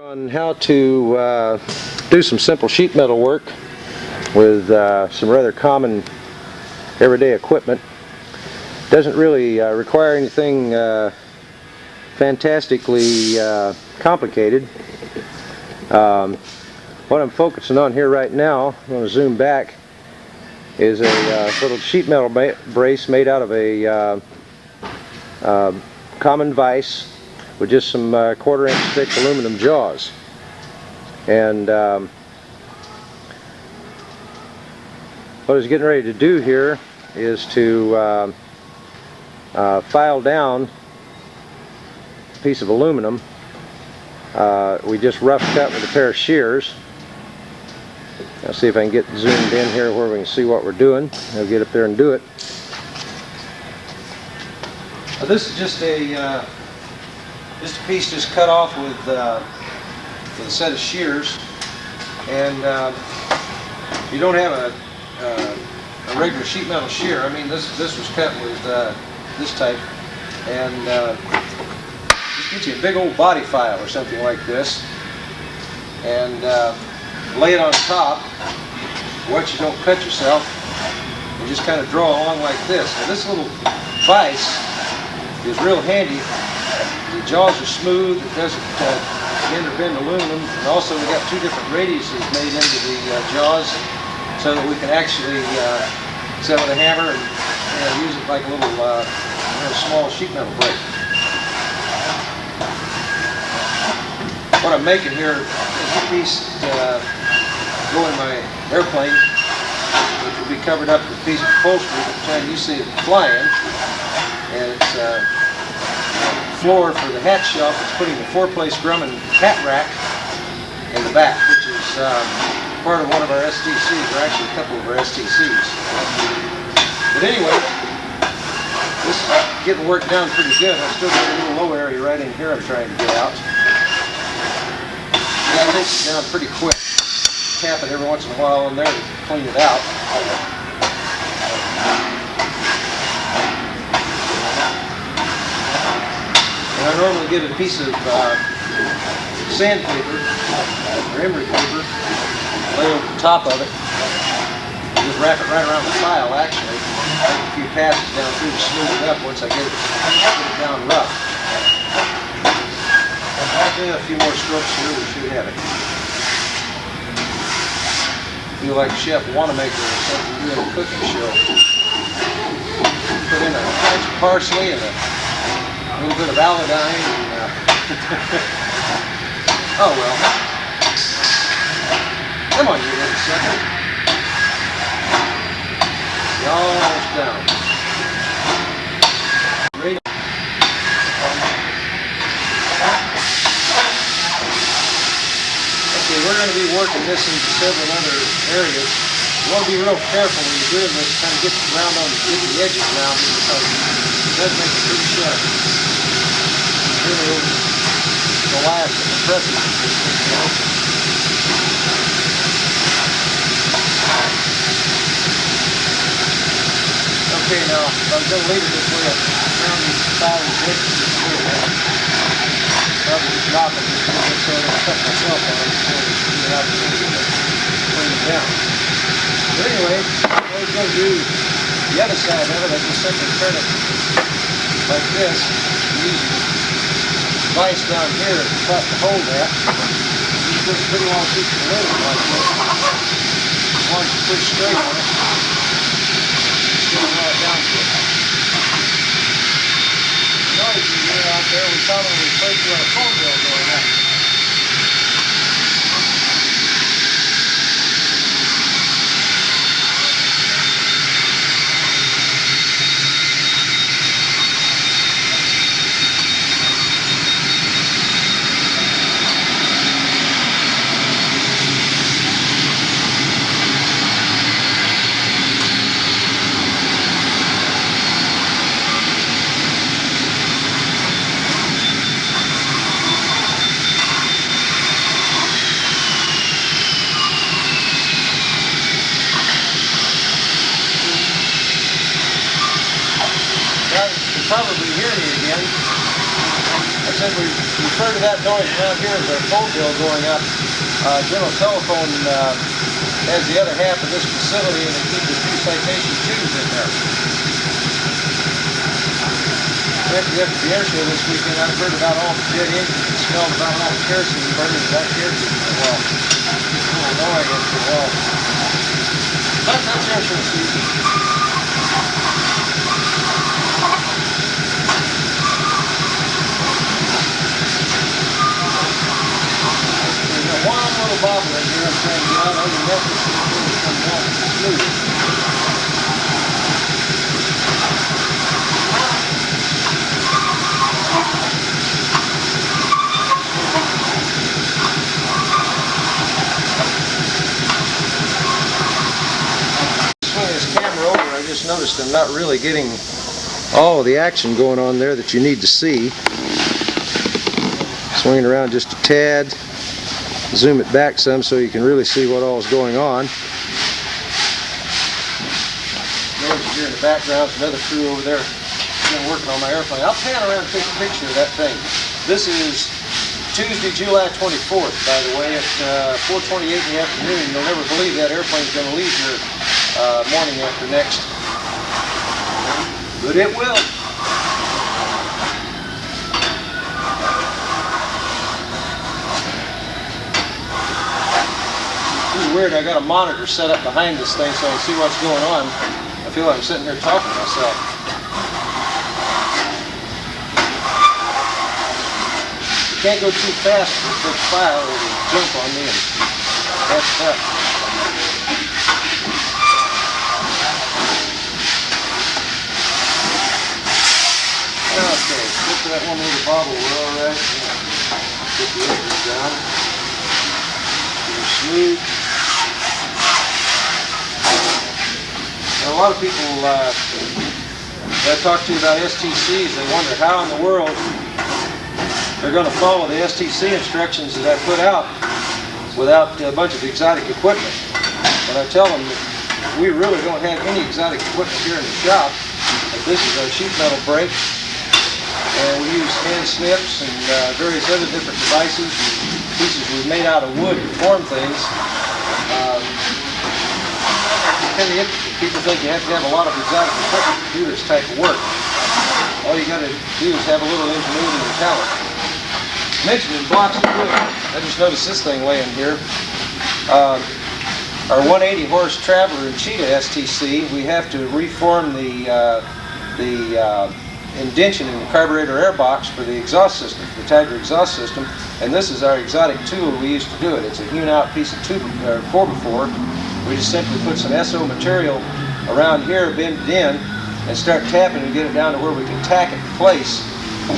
On how to do some simple sheet metal work with some rather common everyday equipment. Doesn't really require anything fantastically complicated. What I'm focusing on here right now, I'm going to zoom back, is a little sheet metal brace made out of a common vise with just some 1/4 inch thick aluminum jaws. And what I was getting ready to do here is to file down a piece of aluminum. We just rough cut with a pair of shears. I'll see if I can get zoomed in here where we can see what we're doing. I'll get up there and do it. This is just a piece just cut off with a set of shears, and you don't have a regular sheet metal shear. I mean, this was cut with this type, and just get you a big old body file or something like this, and lay it on top. Watch you don't cut yourself, and just kind of draw along like this. Now, this little vise is real handy. The jaws are smooth, it doesn't bend or bend aluminum, and also we got two different radiuses made into the jaws so that we can actually set with a hammer and use it like a little small sheet metal brake. What I'm making here is a piece to go in my airplane, which will be covered up with a piece of upholstery by the time you see it flying, and it's floor for the hat shelf. It's putting the 4-place Grumman hat rack in the back, which is part of one of our STCs, or actually a couple of our STCs. But anyway, this is getting work done pretty good. I've still got a little low area right in here I'm trying to get out. Yeah, it takes it down pretty quick. Tap it every once in a while in there to clean it out. I normally get a piece of sandpaper or emery paper, lay over the top of it, just wrap it right around the file actually, make a few passes down through to smooth it up once I get it down rough. And a few more strokes here, we should have it. Feel like Chef Wanamaker or something doing a cooking show. Put in a bunch of parsley and a little bit of iodine and oh well. Come on, you little sucker. You're almost down. Ready? Okay, we're going to be working this into several other areas. You want to be real careful when you're doing this, kind of get the edges around it, because it does make it pretty sharp. Really the last of the presses. Okay, now I'm going to leave it this way. Around these sides of the edges just a little bit. Probably just knock it just a little bit so I don't cut myself on it before we get an opportunity to clean it down. But anyway, what we're going to do the other side of it, I just simply turn it like this. Use vise down here at the top to hold that. You put a pretty long piece of aluminum like this. As long as you push straight on it, just draw it down to it. The noise you hear out there, we probably played through our phone bill going up. Probably hear me again. I said we refer to that noise around here as our phone bill going up. General Telephone has the other half of this facility, and they keep the 2 citation tubes in there. After the air show this weekend, I've heard about all the jet engines and smelled about all the kerosene burning back here for a while. No, I guess for a while. But that's air show season. There's one little bobble in here I'm trying to get out. All your methods is going to come down smooth. I just noticed I'm not really getting all the action going on there that you need to see. Swing it around just a tad, zoom it back some so you can really see what all is going on. Notice here in the background is another crew over there working on my airplane. I'll pan around and take a picture of that thing. This is Tuesday, July 24th, by the way, at 4:28 in the afternoon. You'll never believe that airplane's going to leave here morning after next. But it will. This is weird. I got a monitor set up behind this thing so I can see what's going on. I feel like I'm sitting here talking to myself. You can't go too fast with a big file or it'll jump on me and that's up. Okay, get to that one little bobble, we're alright. Get the edges down. Get it smooth. Now, a lot of people that I talk to about STCs, they wonder how in the world they're going to follow the STC instructions that I put out without a bunch of exotic equipment. But I tell them that we really don't have any exotic equipment here in the shop. But this is our sheet metal brake. And we use hand snips and various other different devices and pieces we've made out of wood to form things. It's kind of interesting. People think you have to have a lot of exotic equipment to do this type of work. All you got to do is have a little ingenuity and talent. Mentioning blocks of wood, I just noticed this thing laying here. Our 180 horse Traveler and Cheetah STC, we have to reform the indention in the carburetor air box for the exhaust system, the Tiger exhaust system, and this is our exotic tool we used to do it. It's a hewn out piece of 4x4. We just simply put some SO material around here, bend it in, and start tapping and get it down to where we can tack it in place,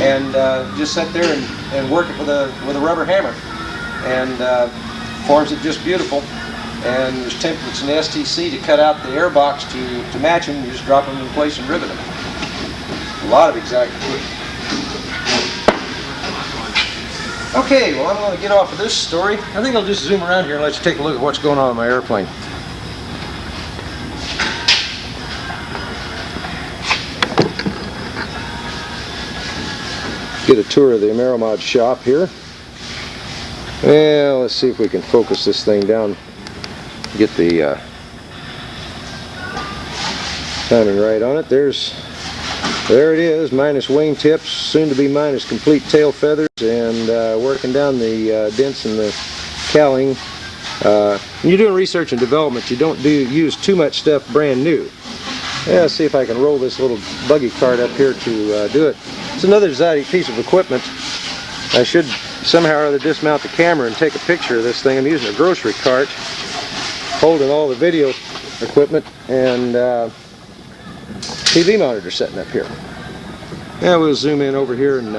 and just sit there and work it with a rubber hammer, and forms it just beautiful. And there's templates in the STC to cut out the air box to match them. You just drop them in place and rivet them. A lot of exotic equipment. Okay, well I'm going to get off of this story. I think I'll just zoom around here and let you take a look at what's going on in my airplane. Get a tour of the AmeroMods shop here. Well, let's see if we can focus this thing down. Get the timing right on it. There it is, minus wingtips, soon to be minus complete tail feathers, and working down the dents in the cowling. When you're doing research and development, you don't use too much stuff brand new. Yeah, let's see if I can roll this little buggy cart up here to do it. It's another exotic piece of equipment. I should somehow or other dismount the camera and take a picture of this thing. I'm using a grocery cart, holding all the video equipment, and TV monitor setting up here. Now we'll zoom in over here and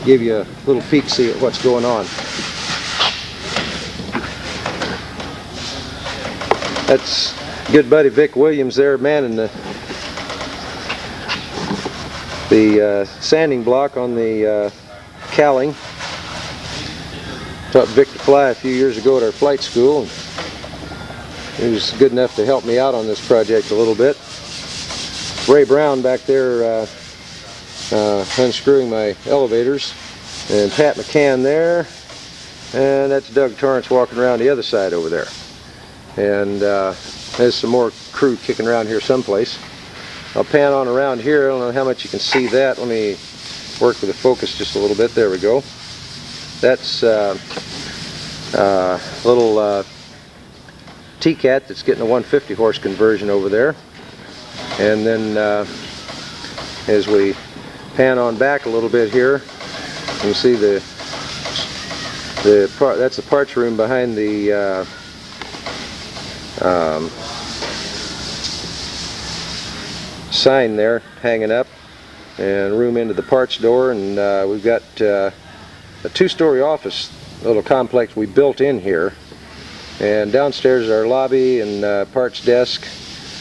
give you a little peek, see at what's going on. That's good buddy Vic Williams there manning the sanding block on the cowling. Taught Vic to fly a few years ago at our flight school, and he was good enough to help me out on this project a little bit. Ray Brown back there unscrewing my elevators, and Pat McCann there, and that's Doug Torrance walking around the other side over there. And there's some more crew kicking around here someplace. I'll pan on around here. I don't know how much you can see that. Let me work with the focus just a little bit. There we go. That's a little T-Cat that's getting a 150 horse conversion over there. And then as we pan on back a little bit here, you can see that's the parts room behind the sign there hanging up, and room into the parts door. And we've got a two-story office little complex we built in here, and downstairs is our lobby and parts desk.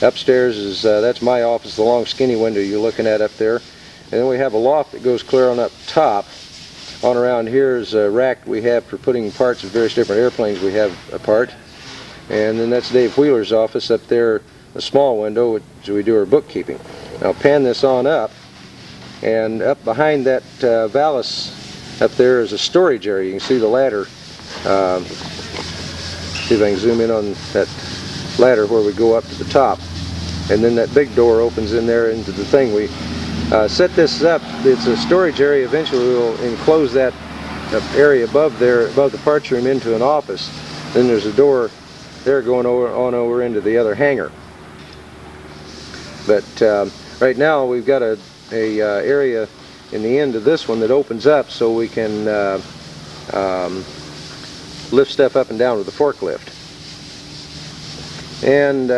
Upstairs is that's my office, the long skinny window you're looking at up there. And then we have a loft that goes clear on up top. On around here is a rack we have for putting parts of various different airplanes we have apart. And then that's Dave Wheeler's office up there, a small window, which we do our bookkeeping. Now pan this on up, and up behind that valance up there is a storage area. You can see the ladder. See if I can zoom in on that ladder where we go up to the top. And then that big door opens in there into the thing. We set this up. It's a storage area. Eventually we'll enclose that area above there, above the parts room, into an office. Then there's a door there going over into the other hangar. But right now we've got a area in the end of this one that opens up so we can lift stuff up and down with the forklift. And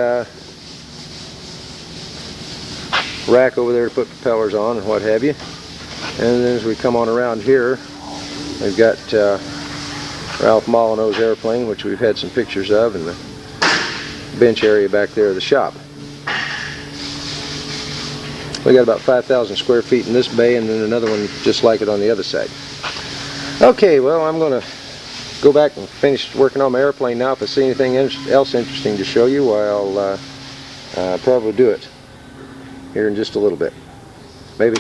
rack over there to put propellers on and what have you. And then as we come on around here, we've got Ralph Molyneux's airplane, which we've had some pictures of, and the bench area back there of the shop. We got about 5,000 square feet in this bay, and then another one just like it on the other side. Okay, well, I'm going to go back and finish working on my airplane now. If I see anything else interesting to show you, I'll probably do it here in just a little bit. Maybe.